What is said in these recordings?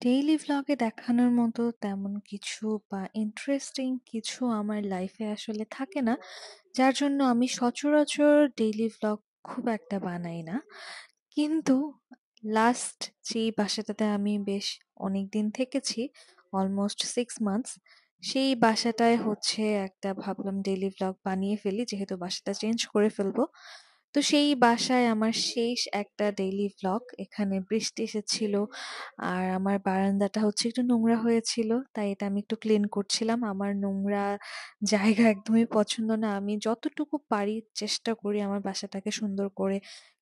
Daily ভ্লগে দেখানোর মতো তেমন কিছু বা ইন্টারেস্টিং কিছু আমার লাইফে আসলে থাকে না। যার জন্য আমি সচরাচর ডেইলি ভ্লগ খুব একটা বানাই না। কিন্তু লাস্ট যেই বাসাটাতে আমি বেশ অনেকদিন থেকেছি, অলমোস্ট 6 মান্থস, সেই বাসাটায় হচ্ছে একটা ভাবলাম ডেইলি ভ্লগ বানিয়ে ফেলি, যেহেতু বাসাটা চেঞ্জ করে ফেলবো। তো সেই বাসায় আমার শেষ একটা ডেইলি ভ্লগ। এখানে বৃষ্টি এসেছিল আর আমার বারান্দাটা হচ্ছে একটু নোংরা হয়েছিল, তাই এটা আমি একটু ক্লিন করছিলাম। আমার নোংরা জায়গা একদমই পছন্দ না। আমি যতটুকু পারি চেষ্টা করি আমার বাসাটাকে সুন্দর করে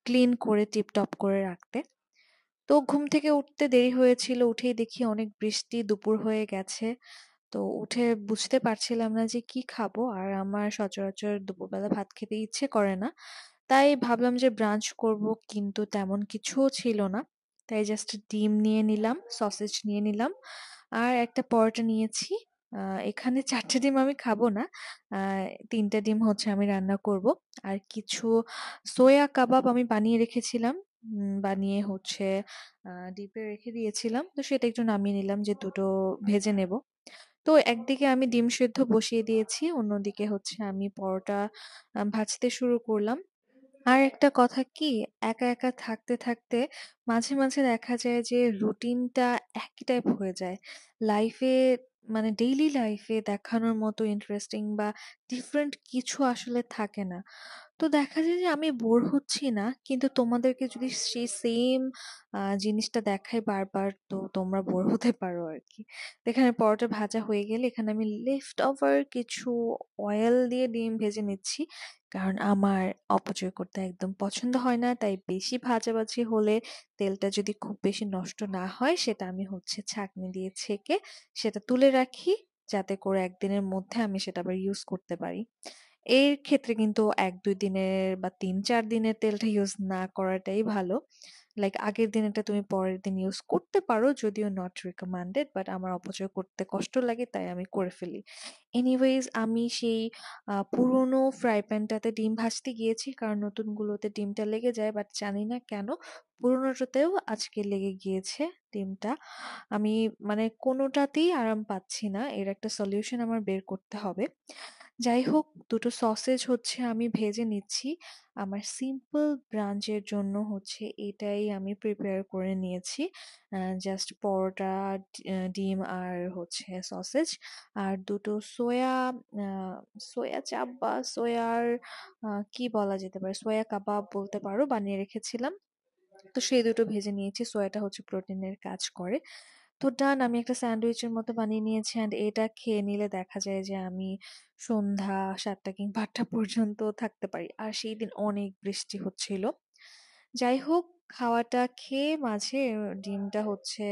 ক্লিন করে টিপটপ করে রাখতে। তো ঘুম থেকে উঠতে দেরি হয়েছিল, উঠেই দেখি অনেক বৃষ্টি, দুপুর হয়ে গেছে। তো উঠে বুঝতে পারছিলাম না যে কি খাবো, আর আমার সচরাচর দুপুরবেলা ভাত খেতে ইচ্ছে করে না। তাই ভাবলাম যে ব্রাঞ্চ করব, কিন্তু তেমন কিছুও ছিল না। তাই জাস্ট ডিম নিয়ে নিলাম, সসেজ নিয়ে নিলাম, আর একটা পরোটা নিয়েছি। এখানে ৪ টা ডিম আমি খাবো না। আ ৩ টা ডিম হচ্ছে আমি রান্না করব। আর কিছু সোয়া কাবাব আমি বানিয়ে রেখেছিলাম। বানিয়ে হচ্ছে ডিপে রেখে দিয়েছিলাম। তো সেটা একটু নামিয়ে নিলাম যে দুটো ভেজে নেব। তো একদিকে আমি ডিম সেদ্ধ বসিয়ে দিয়েছি, অন্যদিকে হচ্ছে আমি পরোটা ভাজতে শুরু করলাম। আর একটা কথা কি, একা থাকতে থাকতে মাঝে দেখা যায় যে রুটিনটা একই টাইপ হয়ে যায়। লাইফে, মানে ডেইলি লাইফে দেখানোর মতো ইন্টারেস্টিং বা ডিফারেন্ট কিছু আসলে থাকে না। তো দেখা যায় যে আমি বোর হচ্ছি না, কিন্তু তোমাদেরকে যদি সেই সেম জিনিসটা দেখাই বারবার, তো তোমরা বোর হতে পারো আরকি। তো এখানে পরোটা ভাজা হয়ে গেলে এখানে আমি লেফট ওভার কিছু অয়েল দিয়ে ডিম ভেজে নিচ্ছি। কারণ আমার অপচয় করতে একদম পছন্দ হয় না। তাই বেশি ভাজাভাজি হলে তেলটা যদি খুব বেশি নষ্ট না হয়, সেটা আমি হচ্ছে ছাঁকনি দিয়ে ছেঁকে সেটা তুলে রাখি, যাতে করে একদিনের মধ্যে আমি সেটা আবার ইউজ করতে পারি। এর ক্ষেত্রে কিন্তু ১-২ দিনের বা ৩-৪ দিনের তেলটা ইউজ না করাটাই ভালো। লাইক আগের দিনেরটা তুমি পরের দিন ইউজ করতে পারো, যদিও নট রিকমেন্ডেড, বাট আমার অপচয় করতে কষ্ট লাগে তাই আমি করে ফেলি। এনিওয়েজ আমি সেই পুরোনো ফ্রাই প্যানটাতে ডিম ভাজতে গিয়েছি, কারণ নতুনগুলোতে ডিমটা লেগে যায়, বাট জানি না কেন পুরোনোটাতেও আজকে লেগে গিয়েছে ডিমটা। আমি মানে কোনোটাতেই আরাম পাচ্ছি না। এর একটা সলিউশন আমার বের করতে হবে। যাই হোক, দুটো সসেজ হচ্ছে আমি ভেজে নিচ্ছি। আমার সিম্পল ব্রাঞ্চের জন্য হচ্ছে এটাই আমি প্রিপেয়ার করে নিয়েছি। জাস্ট পরোটা, ডিম আর হচ্ছে সসেজ। আর দুটো আ সোয়া চাপ বা সোয়ার কি বলা যেতে পারে? সোয়া কাবাব বলতে পারো, বানিয়ে রেখেছিলাম। তো সেই দুটো ভেজে নিয়েছি। সোয়াটা হচ্ছে প্রোটিনের কাজ করে। তো ডান, আমি একটা স্যান্ডউইচের মতো বানিয়ে নিয়েছি, অ্যান্ড এটা খেয়ে নিলে দেখা যায় যে আমি সন্ধ্যা ৭টা কিংবা ৮টা পর্যন্ত থাকতে পারি। আর সেই দিন অনেক বৃষ্টি হচ্ছিল। যাই হোক, খাওয়াটা খেয়ে মাঝে ডিমটা হচ্ছে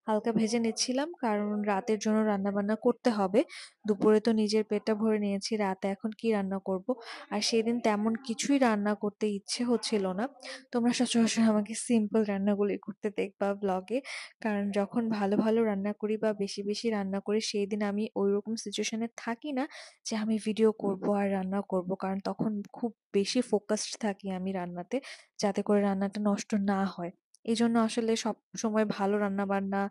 হালকা ভেজে নিচ্ছিলাম, কারণ রাতের জন্য রান্নাবান্না করতে হবে। দুপুরে তো নিজের পেটটা ভরে নিয়েছি, রাতে এখন কি রান্না করব? আর সেদিন তেমন কিছুই রান্না করতে ইচ্ছে হচ্ছিল না। তোমরা সচরাচর আমাকে সিম্পল রান্নাগুলোই করতে দেখবা ব্লগে। কারণ যখন ভালো রান্না করি বা বেশি রান্না করি, সেই দিন আমি ওইরকম সিচুয়েশনে থাকি না যে আমি ভিডিও করব আর রান্না করব। কারণ তখন খুব বেশি ফোকাসড থাকি আমি রান্নাতে, যাতে করে রান্নাটা নষ্ট না হয়। এজন্য আসলে সবসময় ভালো রান্নাবান্না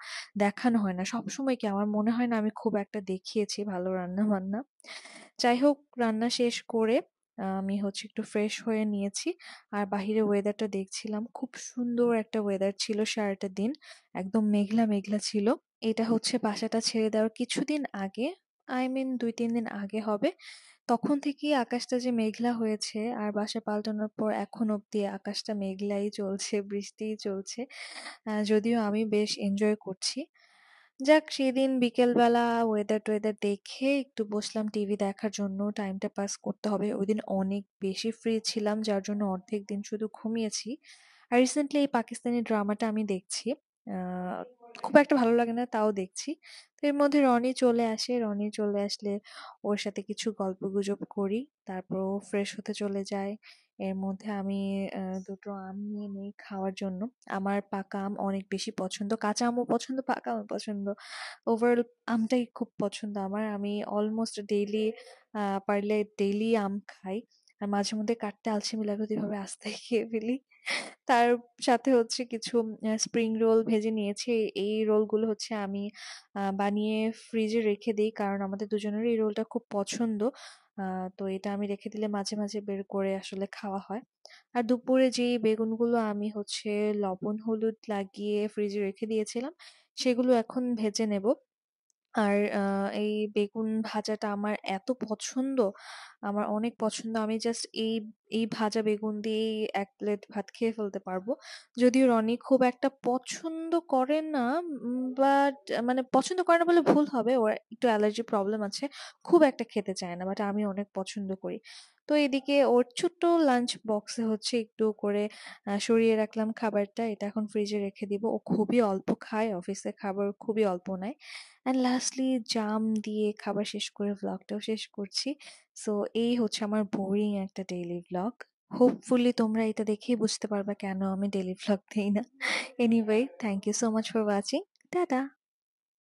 দেখানো হয় না। সবসময় কি, আমার মনে হয় না আমি খুব একটা দেখিয়েছি ভালো রান্নাবান্না। যাই হোক, রান্না শেষ করে আমি হচ্ছে একটু ফ্রেশ হয়ে নিয়েছি। আর বাহিরে ওয়েদারটা দেখছিলাম। খুব সুন্দর একটা ওয়েদার ছিল সারাটা দিন। একদম মেঘলা ছিল। এটা হচ্ছে বাসাটা ছেড়ে দেওয়ার কিছুদিন আগে। I mean ২-৩ দিন আগে হবে। তখন থেকেই আকাশটা যে মেঘলা হয়েছে, আর বাসা পাল্টানোর পর এখন অব্দি আকাশটা মেঘলাই চলছে, বৃষ্টিই চলছে। যদিও আমি বেশ এনজয় করছি। যাক, সেদিন বিকেলবেলা ওয়েদার-টোয়েদার দেখে একটু বসলাম টিভি দেখার জন্য। টাইমটা পাস করতে হবে। ওইদিন অনেক বেশি ফ্রি ছিলাম, যার জন্য অর্ধেক দিন শুধু ঘুমিয়েছি। আর রিসেন্টলি এই পাকিস্তানি ড্রামাটা আমি দেখছি। আ খুব একটা ভালো লাগে না, তাও দেখছি। তো এর মধ্যে রনি চলে আসে। রনি চলে আসলে ওর সাথে কিছু গল্পগুজব করি। তারপর ও ফ্রেশ হতে চলে যায়। এর মধ্যে আমি দুটো আম নিয়ে নেই খাওয়ার জন্য। আমার পাকা আম অনেক বেশি পছন্দ। কাঁচা আমও পছন্দ, পাকা আমও পছন্দ। ওভারঅল আমটাই খুব পছন্দ আমার। আমি অলমোস্ট ডেইলি, পারলে ডেইলি আম খাই। আর মাঝে মধ্যে কাটতে আলসেমি লাগলে তো এভাবে আস্তে খেয়ে ফেলি। তার সাথে হচ্ছে কিছু স্প্রিং রোল ভেজে নিয়েছি। এই রোলগুলো হচ্ছে আমি বানিয়ে ফ্রিজে রেখে দেই। কারণ আমাদের দুজনেরই এই রোলটা খুব পছন্দ। আ তো এটা আমি রেখে দিলে মাঝে, মাঝে বের করে আসলে খাওয়া হয়। আর দুপুরে যেই বেগুনগুলো আমি হচ্ছে লবণ হলুদ লাগিয়ে ফ্রিজে রেখে দিয়েছিলাম, সেগুলো এখন ভেজে নেব। আর এই বেগুন ভাজাটা আমার এত পছন্দ, আমার অনেক পছন্দ। আমি জাস্ট এই ভাজা বেগুন দিয়েই ১ প্লেট ভাত খেয়ে ফেলতে পারবো। যদিও রনি খুব একটা পছন্দ করে না, বাট মানে পছন্দ করে না বললে ভুল হবে। ওর একটু অ্যালার্জি প্রবলেম আছে। খুব একটা খেতে চায় না। বাট আমি অনেক পছন্দ করি। তো এদিকে ওর ছোট্ট লাঞ্চ বক্সে হচ্ছে একটু করে সরিয়ে রাখলাম খাবারটা। এটা এখন ফ্রিজে রেখে দিব। ও খুবই অল্প খায়। অফিসে খাবার খুবই অল্প নেয়। অ্যান্ড লাস্টলি জাম দিয়ে খাবার শেষ করে ভ্লগটাও শেষ করছি। সো এই হচ্ছে আমার বোরিং একটা ডেইলি ভ্লগ। হোপফুলি তোমরা এটা দেখেই বুঝতে পারবা কেন আমি ডেইলি ভ্লগ দেই না। Anyway, thank you so much for watching. Tata.